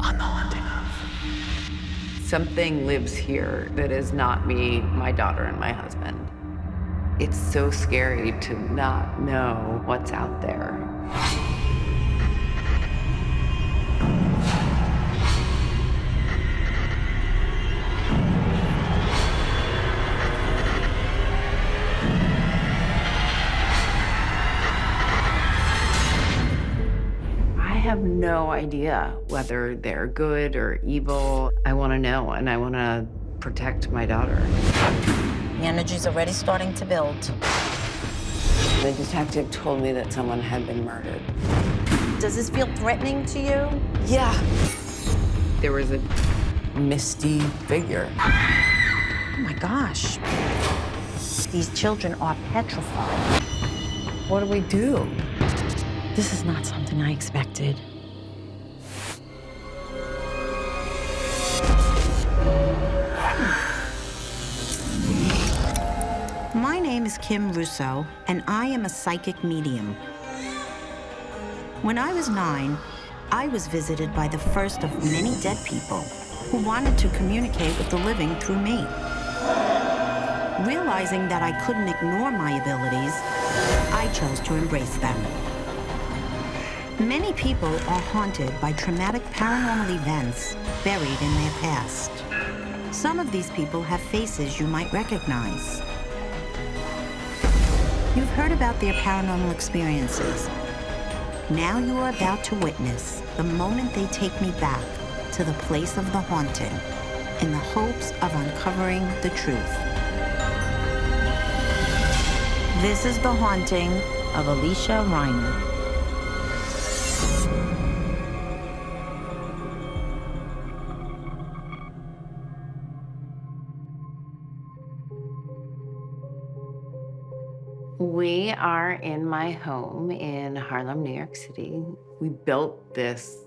on the haunting of. Something lives here that is not me, my daughter, and my husband. It's so scary to not know what's out there. I have no idea whether they're good or evil. I want to know, and I want to protect my daughter. The energy's already starting to build. The detective told me that someone had been murdered. Does this feel threatening to you? Yeah. There was a misty figure. Oh my gosh. These children are petrified. What do we do? This is not something I expected. My name is Kim Russo, and I am a psychic medium. When I was 9, I was visited by the first of many dead people who wanted to communicate with the living through me. Realizing that I couldn't ignore my abilities, I chose to embrace them. Many people are haunted by traumatic paranormal events buried in their past. Some of these people have faces you might recognize. You've heard about their paranormal experiences. Now you are about to witness the moment they take me back to the place of the haunting in the hopes of uncovering the truth. This is the haunting of Alysia Reiner. We are in my home in Harlem, New York City. We built this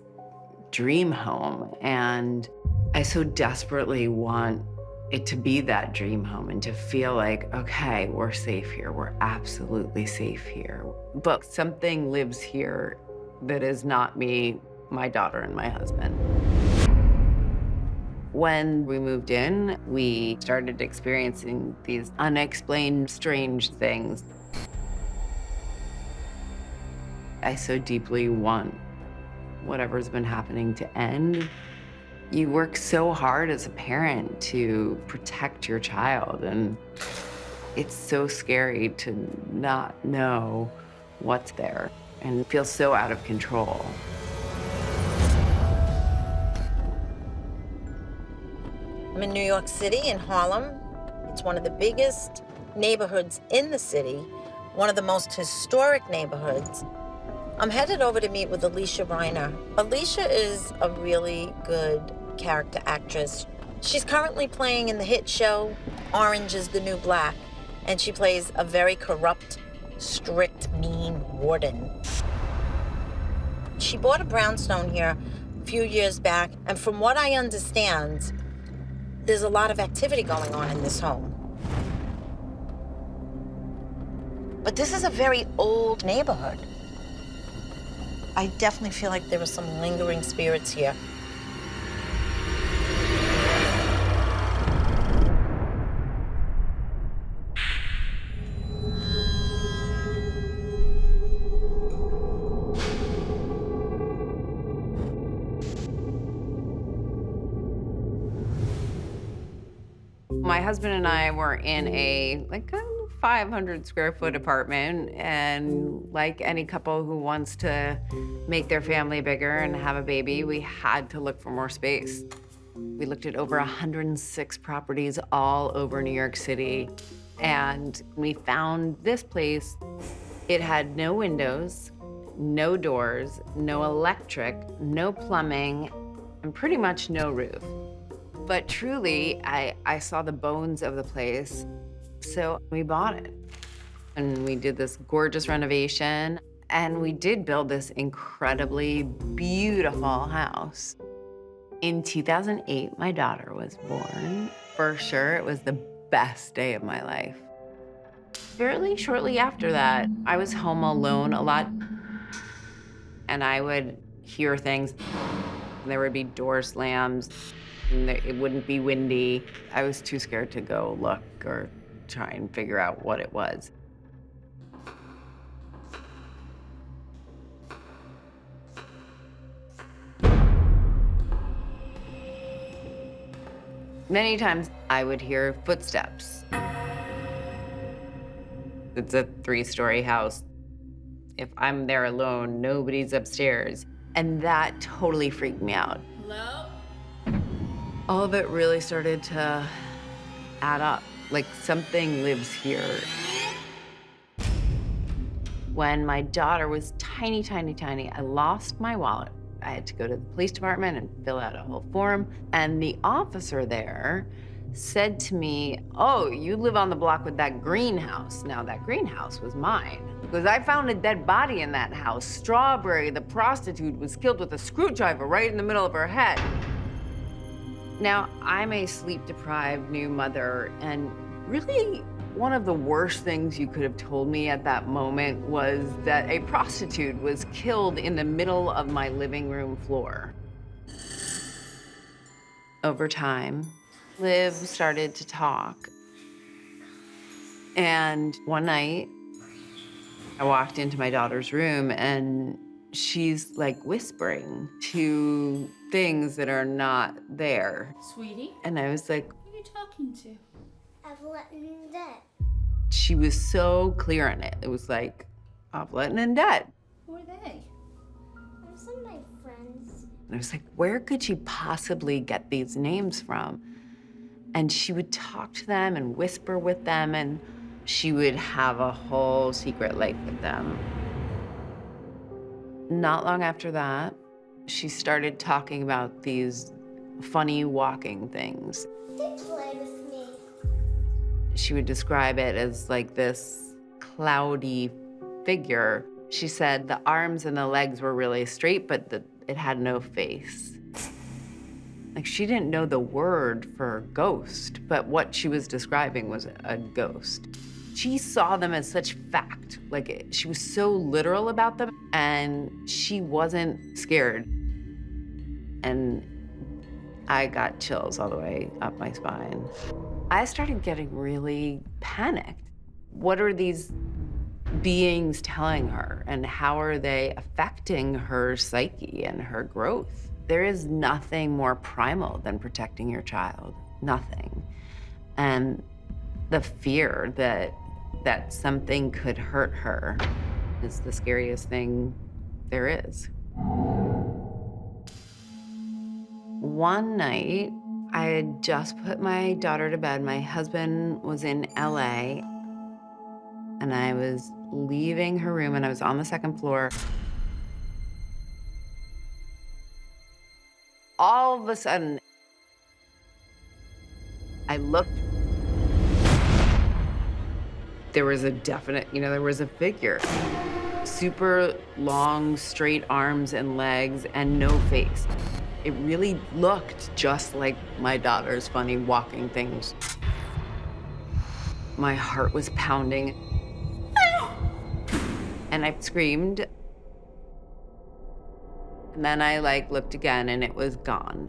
dream home, and I so desperately want it to be that dream home and to feel like, okay, we're safe here. We're absolutely safe here. But something lives here that is not me, my daughter, and my husband. When we moved in, we started experiencing these unexplained, strange things. I so deeply want whatever's been happening to end. You work so hard as a parent to protect your child, and it's so scary to not know what's there and feel so out of control. I'm in New York City, in Harlem. It's one of the biggest neighborhoods in the city, one of the most historic neighborhoods. I'm headed over to meet with Alysia Reiner. Alysia is a really good character actress. She's currently playing in the hit show Orange is the New Black, and she plays a very corrupt, strict, mean warden. She bought a brownstone here a few years back, and from what I understand, there's a lot of activity going on in this home. But this is a very old neighborhood. I definitely feel like there are some lingering spirits here. My husband and I were in a 500 square foot apartment, and like any couple who wants to make their family bigger and have a baby, we had to look for more space. We looked at over 106 properties all over New York City, and we found this place. It had no windows, no doors, no electric, no plumbing, and pretty much no roof. But truly, I saw the bones of the place, so we bought it. And we did this gorgeous renovation, and we did build this incredibly beautiful house. In 2008, my daughter was born. For sure, it was the best day of my life. Fairly shortly after that, I was home alone a lot, and I would hear things. There would be door slams, and it wouldn't be windy. I was too scared to go look or try and figure out what it was. Many times I would hear footsteps. It's a 3-story house. If I'm there alone, nobody's upstairs. And that totally freaked me out. Hello? All of it really started to add up. Like something lives here. When my daughter was tiny, tiny, tiny, I lost my wallet. I had to go to the police department and fill out a whole form. And the officer there said to me, "Oh, you live on the block with that greenhouse." Now, that greenhouse was mine because I found a dead body in that house. Strawberry, the prostitute, was killed with a screwdriver right in the middle of her head. Now, I'm a sleep-deprived new mother, and really one of the worst things you could have told me at that moment was that a prostitute was killed in the middle of my living room floor. Over time, Liv started to talk. And one night, I walked into my daughter's room and she's like whispering to things that are not there. Sweetie? And I was like, Who are you talking to? LMN dead. she was so clear on it. It was like, Evelyn and Dad. Who are they? They're some of my friends. And I was like, where could she possibly get these names from? And she would talk to them and whisper with them, and she would have a whole secret life with them. Not long after that, she started talking about these funny walking things. They play with me. She would describe it as like this cloudy figure. She said the arms and the legs were really straight, but it had no face. Like, she didn't know the word for ghost, but what she was describing was a ghost. She saw them as such fact. Like, she was so literal about them, and she wasn't scared. And I got chills all the way up my spine. I started getting really panicked. What are these beings telling her, and how are they affecting her psyche and her growth? There is nothing more primal than protecting your child, nothing. And the fear that something could hurt her is the scariest thing there is. One night, I had just put my daughter to bed. My husband was in LA, and I was leaving her room, and I was on the second floor. All of a sudden, I looked. There was a definite, there was a figure. Super long, straight arms and legs and no face. It really looked just like my daughter's funny walking things. My heart was pounding. And I screamed. And then I looked again and it was gone.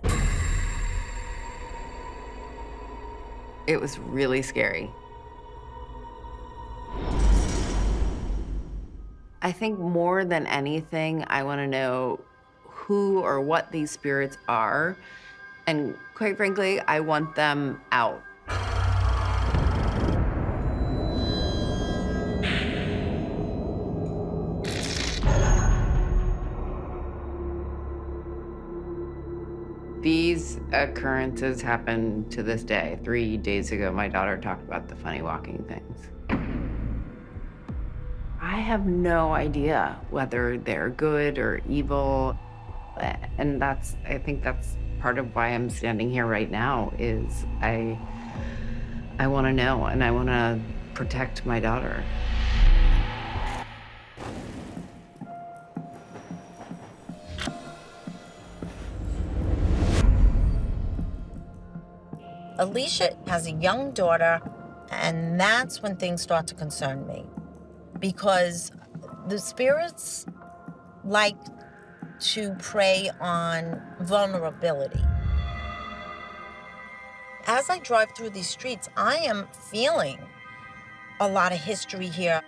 It was really scary. I think more than anything, I want to know who or what these spirits are. And quite frankly, I want them out. These occurrences happen to this day. 3 days ago, my daughter talked about the funny walking things. I have no idea whether they're good or evil. And I think that's part of why I'm standing here right now is I want to know, and I want to protect my daughter. Alysia has a young daughter, and that's when things start to concern me. Because the spirits like to prey on vulnerability. As I drive through these streets, I am feeling a lot of history here.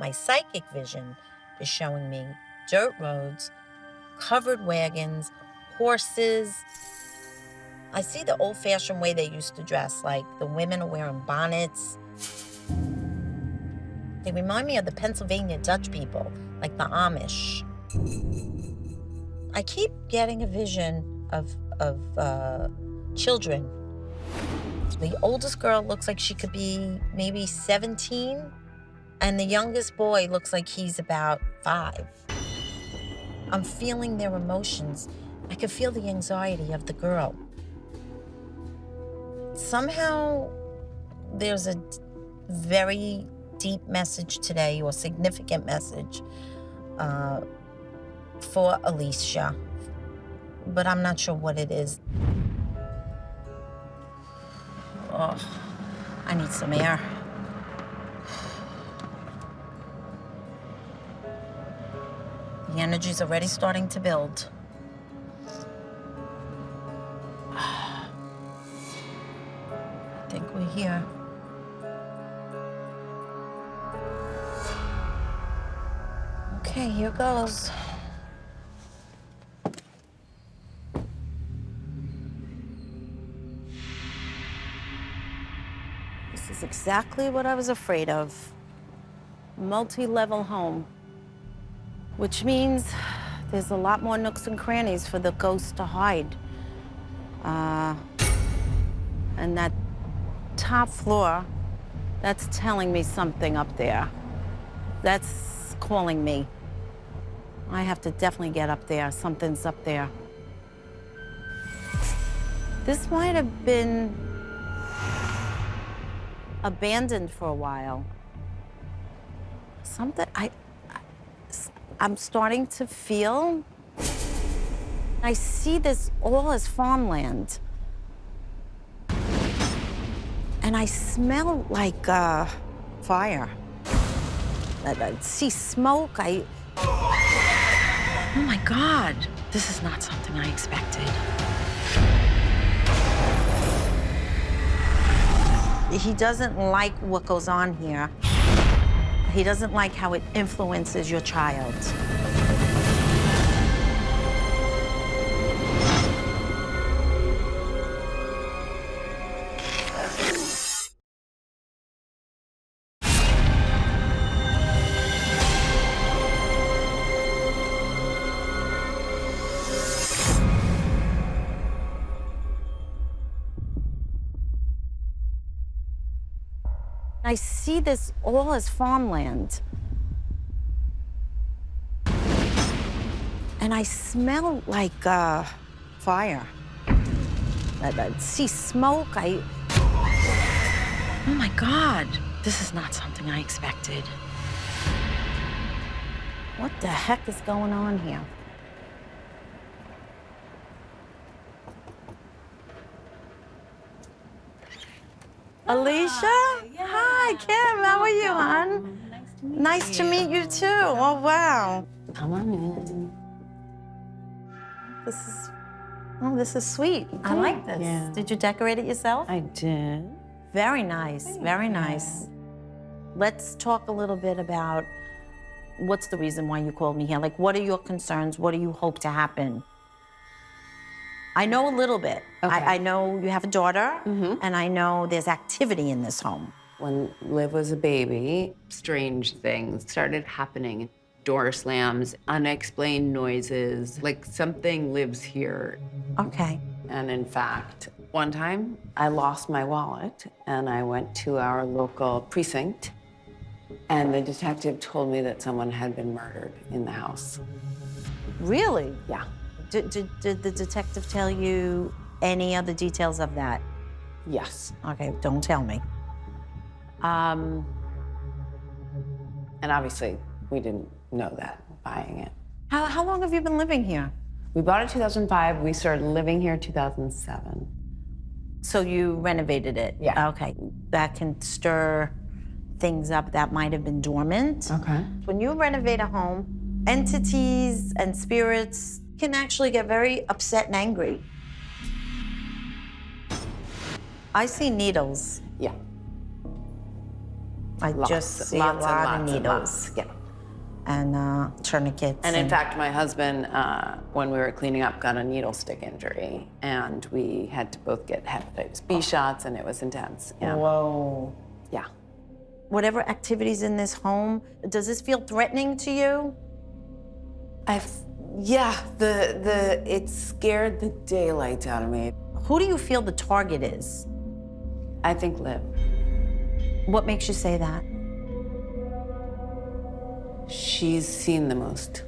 My psychic vision is showing me dirt roads, covered wagons, horses. I see the old-fashioned way they used to dress, like the women are wearing bonnets. They remind me of the Pennsylvania Dutch people, like the Amish. I keep getting a vision of children. The oldest girl looks like she could be maybe 17, and the youngest boy looks like he's about 5. I'm feeling their emotions. I can feel the anxiety of the girl. Somehow, there's a very deep message today, or significant message, for Alysia, but I'm not sure what it is. Oh, I need some air. The energy's already starting to build. I think we're here. Okay, here goes. This is exactly what I was afraid of. Multi-level home, which means there's a lot more nooks and crannies for the ghost to hide. And that top floor, that's telling me something up there. That's calling me. I have to definitely get up there. Something's up there. This might have been abandoned for a while. I'm starting to feel, I see this all as farmland. And I smell like fire. I see smoke, oh my God, this is not something I expected. He doesn't like what goes on here. He doesn't like how it influences your child. I see this all as farmland. And I smell like fire. I see smoke, oh my God, this is not something I expected. What the heck is going on here? Alysia? Hi, Kim. How are you, hon? Nice to meet you too. Oh, wow. Come on in. This is sweet. I like this. Yeah. Did you decorate it yourself? I did. Very nice, very nice. Let's talk a little bit about what's the reason why you called me here. Like, what are your concerns? What do you hope to happen? I know a little bit. Okay. I know you have a daughter, and I know there's activity in this home. When Liv was a baby, strange things started happening. Door slams, unexplained noises, like something lives here. Okay. And in fact, one time I lost my wallet and I went to our local precinct and the detective told me that someone had been murdered in the house. Really? Yeah. Did the detective tell you any other details of that? Yes. Okay, don't tell me. And obviously we didn't know that buying it. How long have you been living here? We bought it 2005. We started living here 2007. So you renovated it? Yeah. Okay. That can stir things up that might have been dormant. Okay. When you renovate a home entities and spirits can actually get very upset and angry. I see needles. Yeah. I just see a lot of needles. Yeah. And tourniquets. And in fact, my husband, when we were cleaning up, got a needle stick injury, and we had to both get hepatitis B shots, and it was intense. Yeah. Whoa. Yeah. Whatever activities in this home, does this feel threatening to you? It scared the daylights out of me. Who do you feel the target is? I think Liv. What makes you say that? She's seen the most.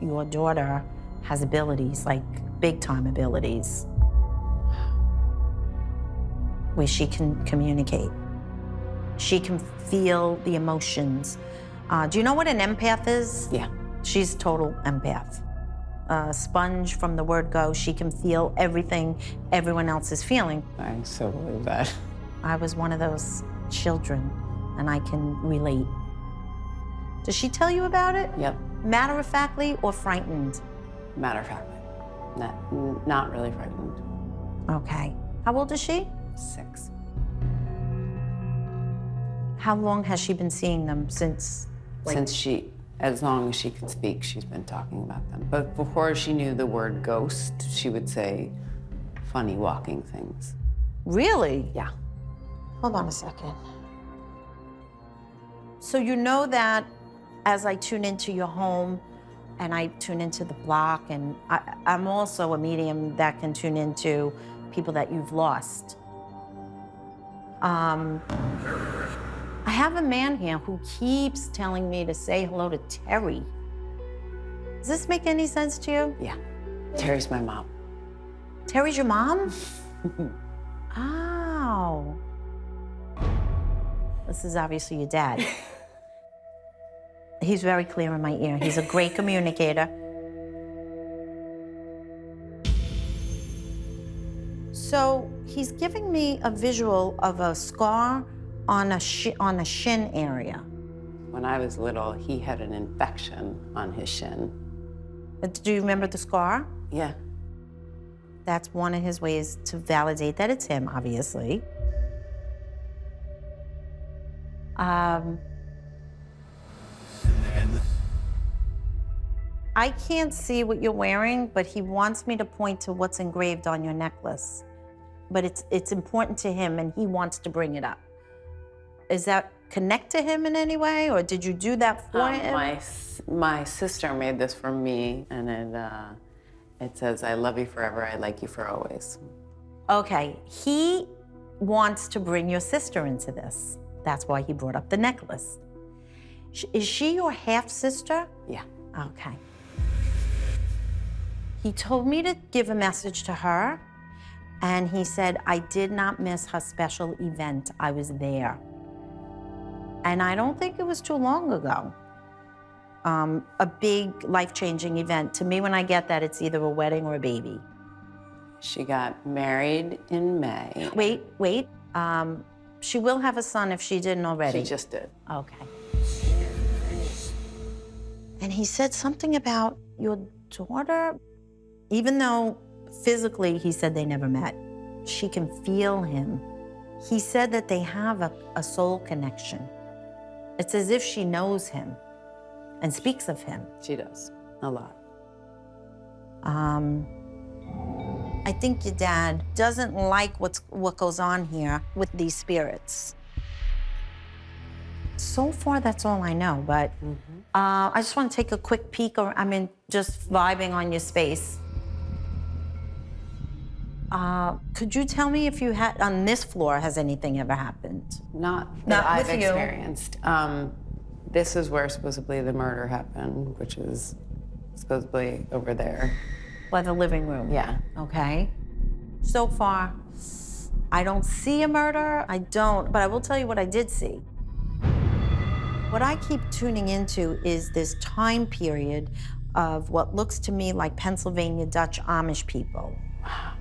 Your daughter has abilities, like big time abilities, where she can communicate. She can feel the emotions. Do you know what an empath is? Yeah. She's total empath. Sponge from the word go, she can feel everything everyone else is feeling. I so believe that. I was one of those children, and I can relate. Does she tell you about it? Yep. Matter-of-factly or frightened? Matter of fact, not really frightened. Okay. How old is she? 6. How long has she been seeing them since? As long as she could speak, she's been talking about them. But before she knew the word ghost, she would say funny walking things. Really? Yeah. Hold on a second. So you know that as I tune into your home and I tune into the block, and I'm also a medium that can tune into people that you've lost. I have a man here who keeps telling me to say hello to Terry. Does this make any sense to you? Yeah. Terry's my mom. Terry's your mom? Oh. This is obviously your dad. He's very clear in my ear. He's a great communicator. So he's giving me a visual of a scar on a shin area. When I was little, he had an infection on his shin. Do you remember the scar? Yeah. That's one of his ways to validate that it's him, obviously. I can't see what you're wearing, but he wants me to point to what's engraved on your necklace. But it's important to him, and he wants to bring it up. Is that connect to him in any way, or did you do that for him? My sister made this for me, and it says, "I love you forever, I like you for always." Okay, he wants to bring your sister into this. That's why he brought up the necklace. Is she your half-sister? Yeah. Okay. He told me to give a message to her, and he said, I did not miss her special event. I was there. And I don't think it was too long ago. A big life-changing event. To me, when I get that, it's either a wedding or a baby. She got married in May. Wait. She will have a son if she didn't already. She just did. Okay. And he said something about your daughter, even though physically he said they never met, she can feel him. He said that they have a soul connection. It's as if she knows him and speaks of him. She does, a lot. I think your dad doesn't like what goes on here with these spirits. So far, that's all I know, but I just want to take a quick peek, just vibing on your space. Could you tell me if you had, on this floor, has anything ever happened? Not that I've with you. experienced. This is where supposedly the murder happened, which is supposedly over there. By the living room? Yeah. Okay. So far, I don't see a murder. I don't, but I will tell you what I did see. What I keep tuning into is this time period of what looks to me like Pennsylvania Dutch Amish people. Wow.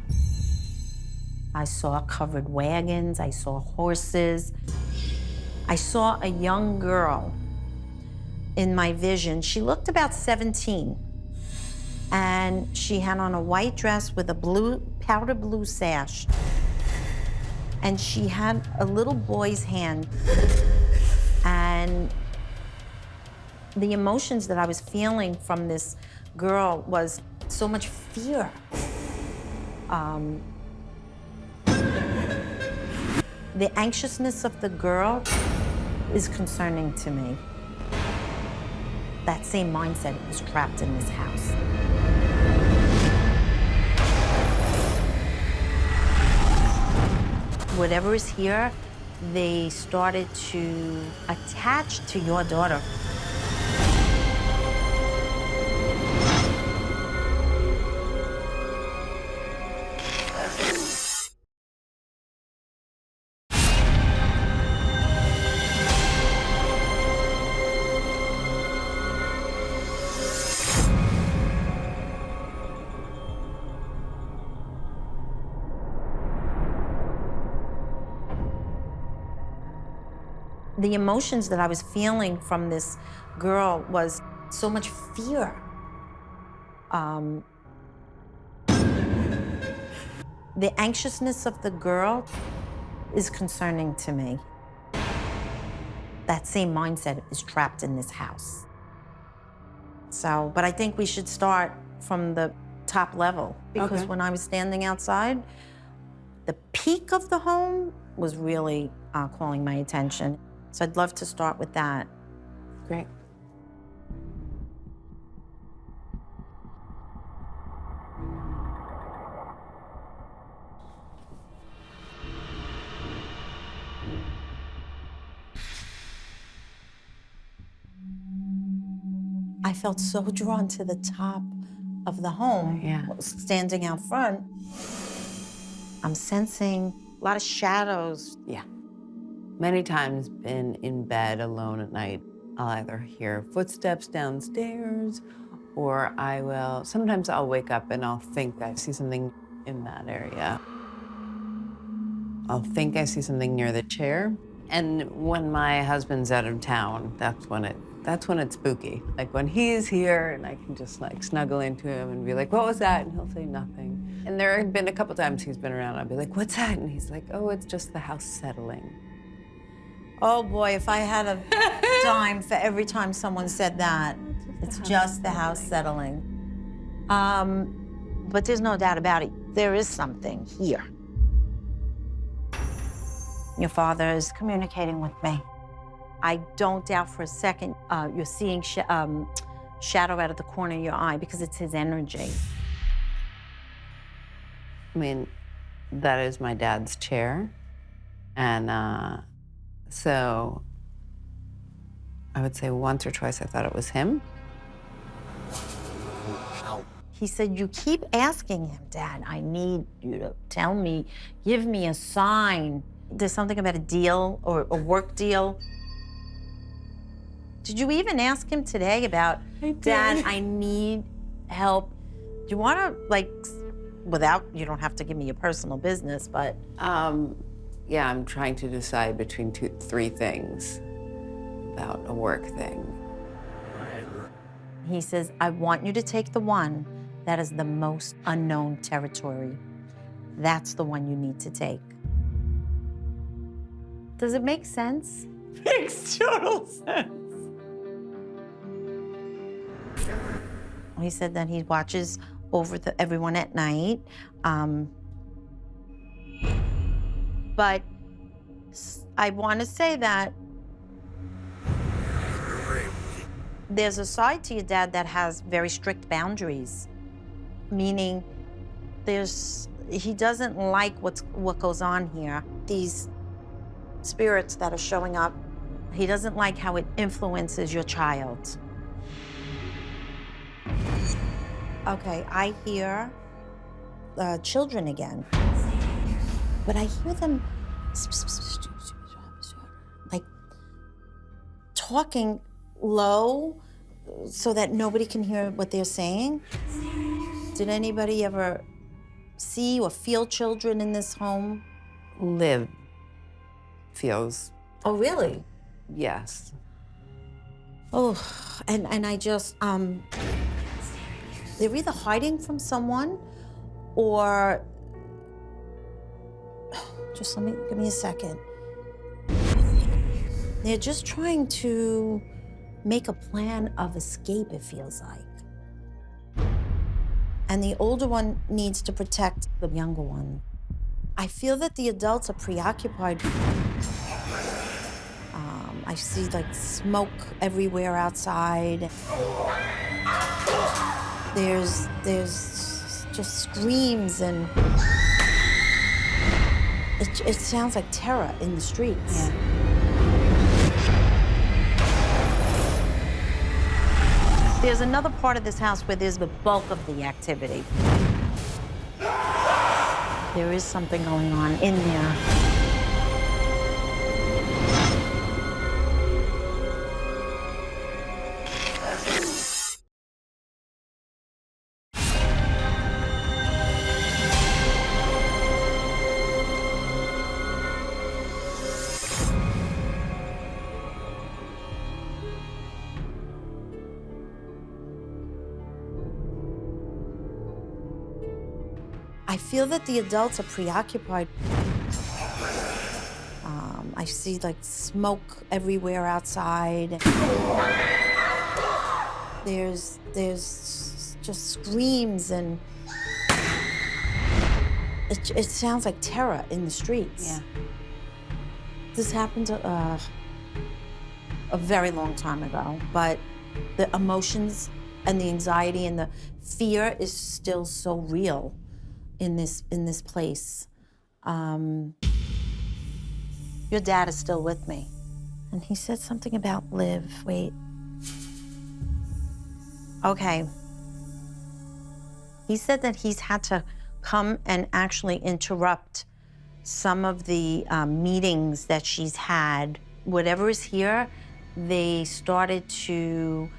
I saw covered wagons, I saw horses. I saw a young girl in my vision. She looked about 17. And she had on a white dress with a powder blue sash. And she had a little boy's hand. And the emotions that I was feeling from this girl was so much fear. The anxiousness of the girl is concerning to me. That same mindset is trapped in this house. Whatever is here, they started to attach to your daughter. The emotions that I was feeling from this girl was so much fear. The anxiousness of the girl is concerning to me. That same mindset is trapped in this house. So, but I think we should start from the top level, because when I was standing outside, the peak of the home was really calling my attention. So I'd love to start with that. Great. I felt so drawn to the top of the home, standing out front. I'm sensing a lot of shadows. Yeah. Many times been in bed alone at night. I'll either hear footsteps downstairs, or sometimes I'll wake up and I'll think I see something in that area. I'll think I see something near the chair. And when my husband's out of town, that's when it's spooky. Like when he's here and I can just like snuggle into him and be like, what was that? And he'll say nothing. And there have been a couple times he's been around, I'll be like, what's that? And he's like, oh, it's just the house settling. Oh boy, if I had a dime for every time someone said that, it's just the house settling. But there's no doubt about it, there is something here. Your father is communicating with me. I don't doubt for a second you're seeing shadow out of the corner of your eye, because it's his energy. I mean, that is my dad's chair. And so I would say once or twice I thought it was him. He said, you keep asking him, Dad, I need you to tell me, give me a sign. There's something about a deal or a work deal. Did you even ask him today about, Dad, I need help? Do you want to, like, you don't have to give me your personal business, but. Yeah, I'm trying to decide between three things about a work thing. He says, I want you to take the one that is the most unknown territory. That's the one you need to take. Does it make sense? Makes total sense. He said that he watches over everyone at night. But I want to say that there's a side to your dad that has very strict boundaries, meaning he doesn't like what goes on here. These spirits that are showing up, he doesn't like how it influences your child. Okay, I hear children again. But I hear them like talking low so that nobody can hear what they're saying. Did anybody ever see or feel children in this home? Liv feels. Oh, really? Yes. Oh, and I just, they're either hiding from someone or, just give me a second. They're just trying to make a plan of escape, it feels like. And the older one needs to protect the younger one. I feel that the adults are preoccupied. I see like smoke everywhere outside. There's just screams and it sounds like terror in the streets. Yeah. There's another part of this house where there's the bulk of the activity. There is something going on in there. I feel that the adults are preoccupied. I see like smoke everywhere outside. There's just screams and it sounds like terror in the streets. Yeah. This happened a very long time ago, but the emotions and the anxiety and the fear is still so real in this place. Your dad is still with me. And he said something about Liv. Wait. Okay. He said that he's had to come and actually interrupt some of the meetings that she's had. Whatever is here, they started to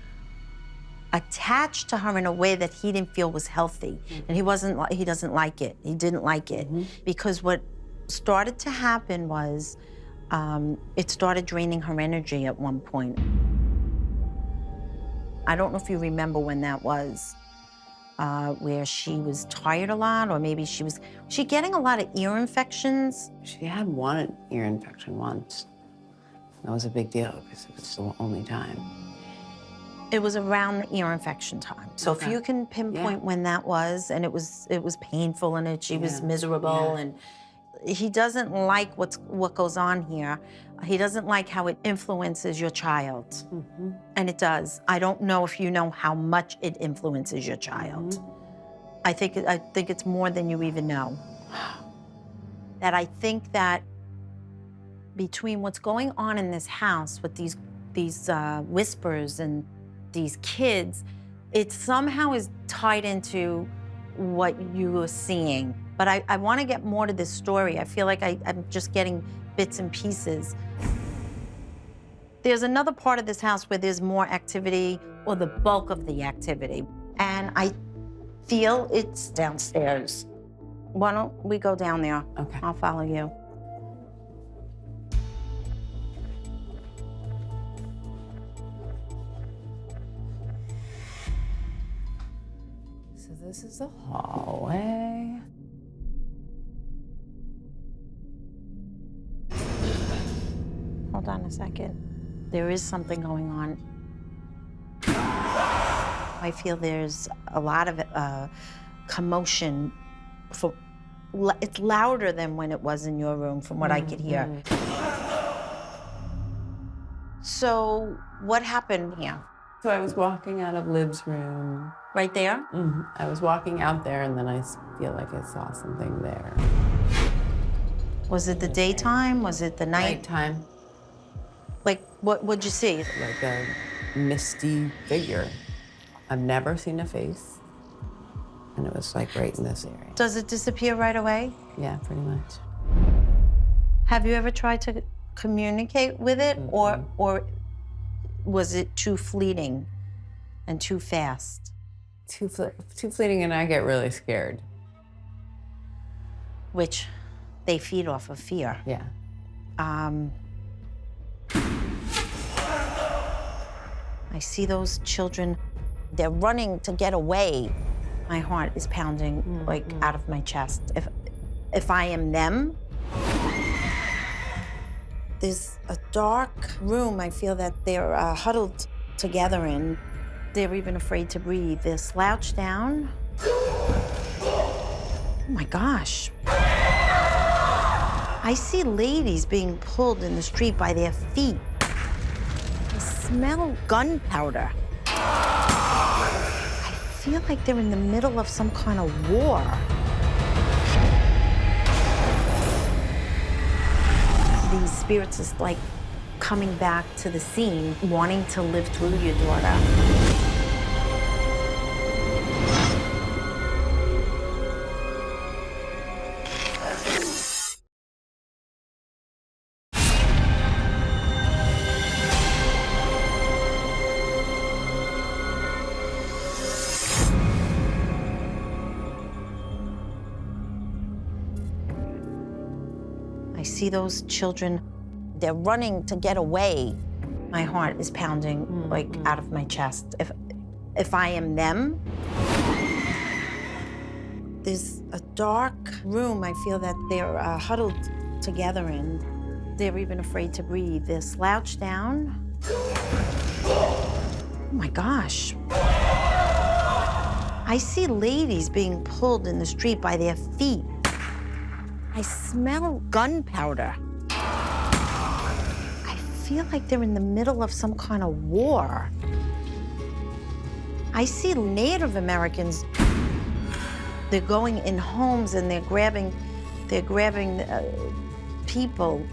attach to her in a way that he didn't feel was healthy. And he doesn't like it. He didn't like it. Because what started to happen was it started draining her energy at one point. I don't know if you remember when that was, where she was tired a lot, or maybe she getting a lot of ear infections? She had one ear infection once. That was a big deal because it was the only time. It was around the ear infection time. So if you can pinpoint when that was, and it was painful and she was miserable, and he doesn't like what goes on here. He doesn't like how it influences your child. And it does. I don't know if you know how much it influences your child. I think it's more than you even know. That I think that between what's going on in this house with these whispers and these kids, it somehow is tied into what you are seeing. But I want to get more to this story. I feel like I'm just getting bits and pieces. There's another part of this house where there's more activity, or the bulk of the activity. And I feel it's downstairs. Why don't we go down there? Okay. I'll follow you. So this is the hallway. Hold on a second. There is something going on. I feel there's a lot of commotion. It's louder than when it was in your room, from what I could hear. So what happened here? So I was walking out of Liv's room. Right there? I was walking out there, and then I feel like I saw something there. Was it the daytime? Was it the night? Nighttime. Like, what'd you see? Like a misty figure. I've never seen a face. And it was like right in this area. Does it disappear right away? Yeah, pretty much. Have you ever tried to communicate with it, or was it too fleeting and too fast? Too fleeting, and I get really scared. Which they feed off of fear. Yeah. I see those children, they're running to get away. My heart is pounding like out of my chest. If I am them, there's a dark room I feel that they're huddled together in. They're even afraid to breathe. They're slouched down. Oh my gosh. I see ladies being pulled in the street by their feet. I smell gunpowder. I feel like they're in the middle of some kind of war. These spirits is like coming back to the scene, wanting to live through your daughter. I see those children, they're running to get away. My heart is pounding like out of my chest. If I am them, there's a dark room I feel that they're huddled together in. They're even afraid to breathe. They're slouched down. Oh my gosh. I see ladies being pulled in the street by their feet. I smell gunpowder. I feel like they're in the middle of some kind of war. I see Native Americans. They're going in homes and they're grabbing people,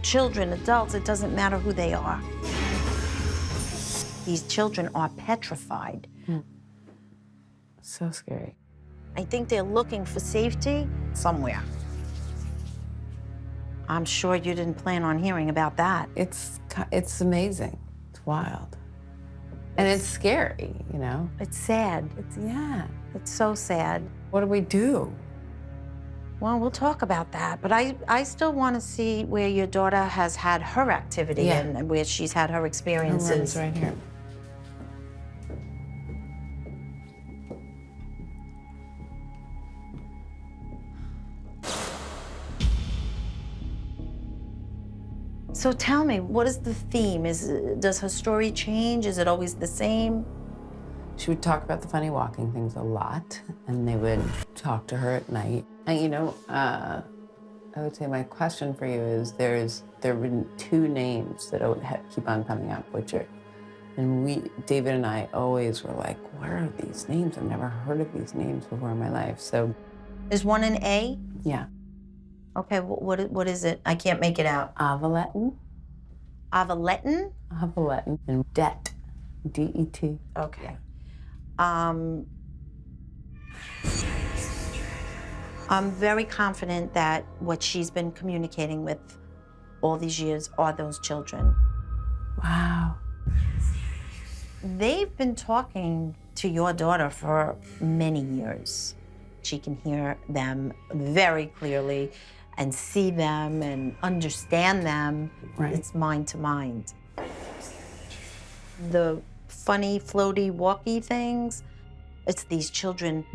children, adults. It doesn't matter who they are. These children are petrified. So scary. I think they're looking for safety somewhere. I'm sure you didn't plan on hearing about that. It's amazing. It's wild. And it's scary, you know? It's sad. Yeah. It's so sad. What do we do? Well, we'll talk about that, but I still want to see where your daughter has had her activity and where she's had her experiences. Her room's right here. So tell me, what is the theme? Does her story change? Is it always the same? She would talk about the funny walking things a lot, and they would talk to her at night. And you know, I would say my question for you is there have been two names that would keep on coming up, which are, and David and I always were like, what are these names? I've never heard of these names before in my life. So, is one an A? Yeah. Okay, what is it? I can't make it out. Avaletin. Avaletin? Avaletin. And Det. D-E-T. Okay. I'm very confident that what she's been communicating with all these years are those children. Wow. They've been talking to your daughter for many years. She can hear them very clearly and see them and understand them. Right. It's mind to mind. The funny, floaty, walky things, it's these children.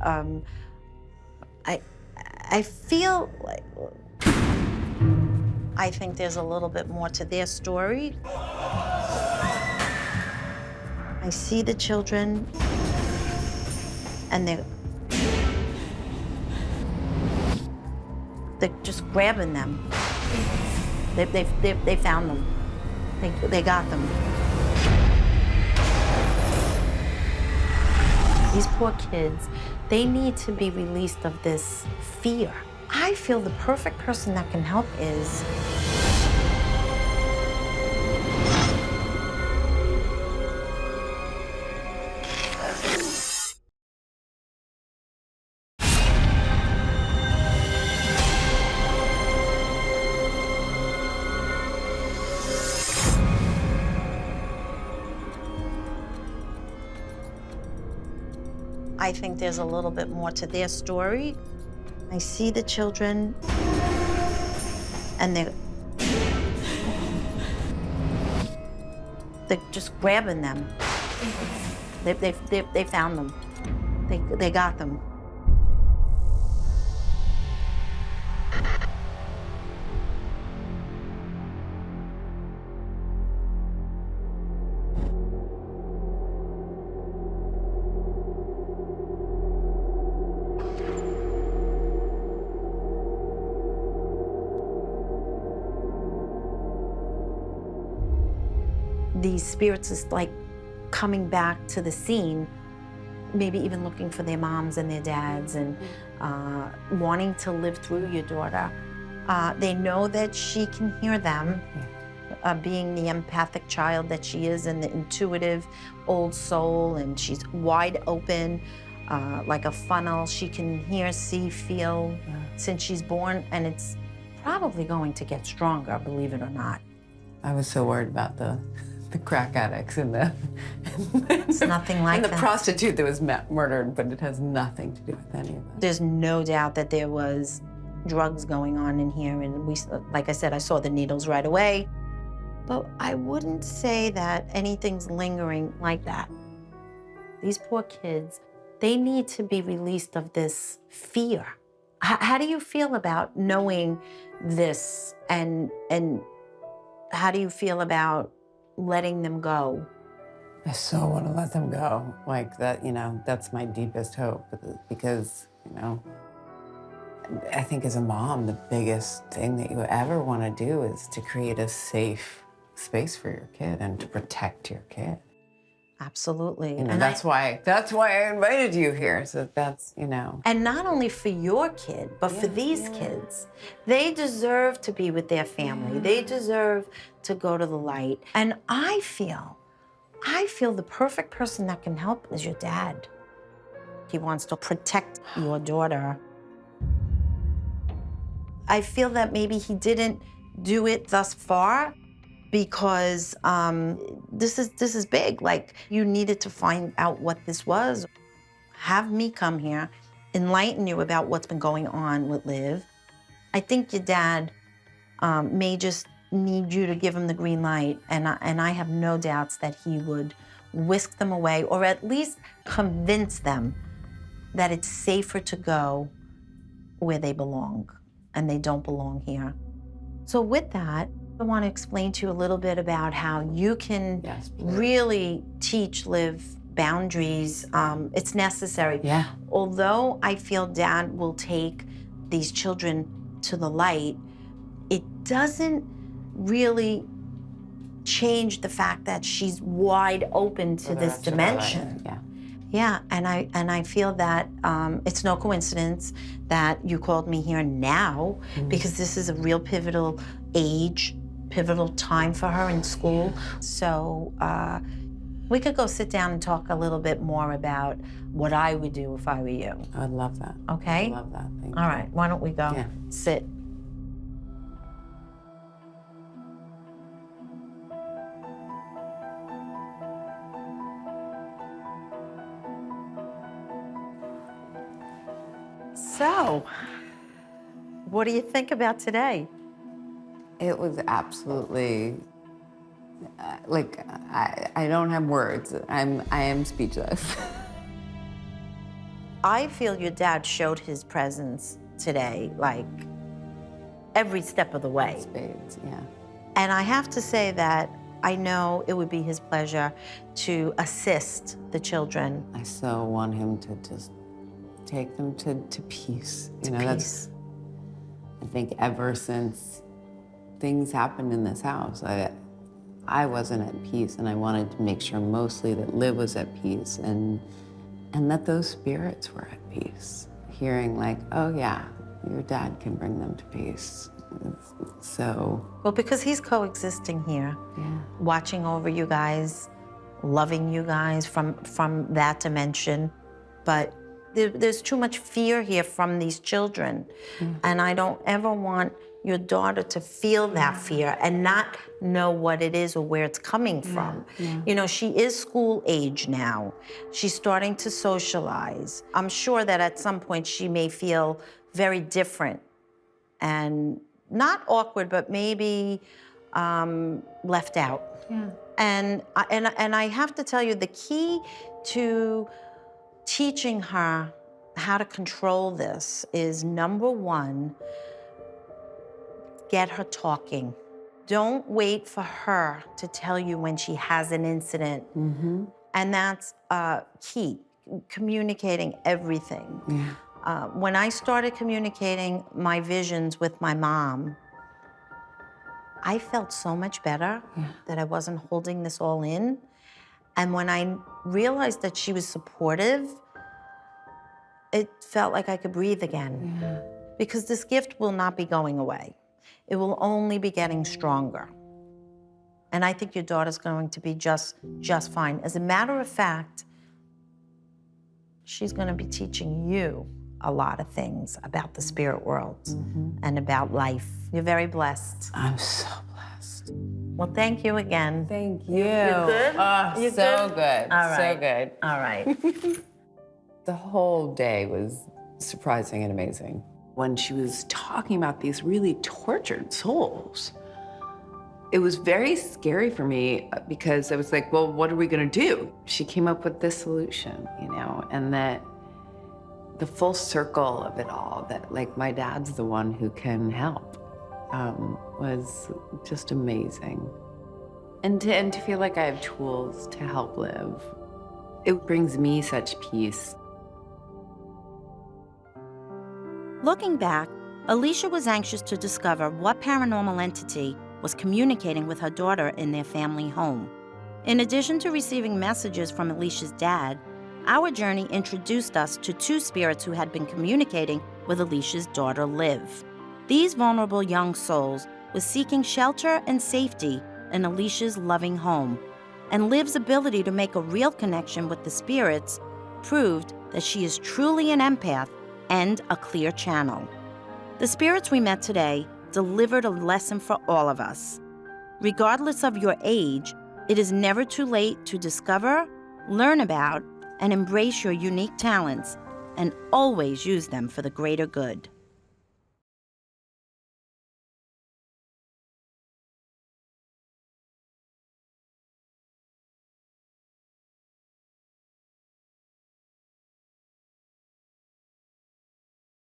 I feel like, I think there's a little bit more to their story. I see the children and they're just grabbing them. They found them. They got them. These poor kids, they need to be released of this fear. I feel the perfect person that can help is I think there's a little bit more to their story. I see the children and They're just grabbing them. They found them. They got them. These spirits is like coming back to the scene, maybe even looking for their moms and their dads and wanting to live through your daughter. They know that she can hear them, being the empathic child that she is and the intuitive old soul, and she's wide open, like a funnel. She can hear, see, feel since she's born, and it's probably going to get stronger, believe it or not. I was so worried about the crack addicts and the It's nothing like and the that. prostitute that was murdered, but it has nothing to do with any of that. There's no doubt that there was drugs going on in here, and we, like I said, I saw the needles right away. But I wouldn't say that anything's lingering like that. These poor kids, they need to be released of this fear. How do you feel about knowing this, and how do you feel about letting them go? I so want to let them go. Like that, you know, that's my deepest hope, because, you know, I think as a mom, the biggest thing that you ever want to do is to create a safe space for your kid and to protect your kid. Absolutely. You know, And that's why I invited you here. So that's, you know. And not only for your kid, but for these kids. They deserve to be with their family. They deserve to go to the light. And I feel the perfect person that can help is your dad. He wants to protect your daughter. I feel that maybe he didn't do it thus far because this is big. Like, you needed to find out what this was. Have me come here, enlighten you about what's been going on with Liv. I think your dad may just need you to give him the green light, and I have no doubts that he would whisk them away, or at least convince them that it's safer to go where they belong, and they don't belong here. So with that, I want to explain to you a little bit about how you can really teach Liv boundaries. It's necessary. Yeah. Although I feel Dad will take these children to the light, it doesn't really change the fact that she's wide open to this dimension. Yeah. Yeah, and I feel that it's no coincidence that you called me here now, because this is a real pivotal age, pivotal time for her in school. So we could go sit down and talk a little bit more about what I would do if I were you. I'd love that. Okay? I'd love that. Thank All you. right, why don't we go sit? So, what do you think about today? It was absolutely, like, I don't have words. I am speechless. I feel your dad showed his presence today, like, every step of the way. Spades, yeah. And I have to say that I know it would be his pleasure to assist the children. I so want him to just take them to peace. You know, that's, I think ever since things happened in this house, I wasn't at peace, and I wanted to make sure mostly that Liv was at peace, and that those spirits were at peace. Hearing like, oh yeah, your dad can bring them to peace. So. Well, because he's coexisting here, watching over you guys, loving you guys from that dimension, but there's too much fear here from these children, and I don't ever want your daughter to feel that fear and not know what it is or where it's coming from. You know, she is school age now. She's starting to socialize. I'm sure that at some point she may feel very different and not awkward, but maybe left out. And I have to tell you, the key to teaching her how to control this is, number one, get her talking. Don't wait for her to tell you when she has an incident. Mm-hmm. And that's key, communicating everything. Yeah. When I started communicating my visions with my mom, I felt so much better that I wasn't holding this all in. And when I realized that she was supportive, it felt like I could breathe again. Yeah. Because this gift will not be going away. It will only be getting stronger. And I think your daughter's going to be just fine. As a matter of fact, she's going to be teaching you a lot of things about the spirit world and about life. You're very blessed. I'm so blessed. Well, thank you again. Thank you. You good? Oh, You so good. All right. So good. All right. The whole day was surprising and amazing. When she was talking about these really tortured souls, it was very scary for me because I was like, well, what are we gonna do? She came up with this solution, you know, and that the full circle of it all, that like my dad's the one who can help, was just amazing. And to feel like I have tools to help live, it brings me such peace. Looking back, Alysia was anxious to discover what paranormal entity was communicating with her daughter in their family home. In addition to receiving messages from Alicia's dad, our journey introduced us to two spirits who had been communicating with Alicia's daughter, Liv. These vulnerable young souls were seeking shelter and safety in Alicia's loving home, and Liv's ability to make a real connection with the spirits proved that she is truly an empath and a clear channel. The spirits we met today delivered a lesson for all of us. Regardless of your age, it is never too late to discover, learn about, and embrace your unique talents, and always use them for the greater good.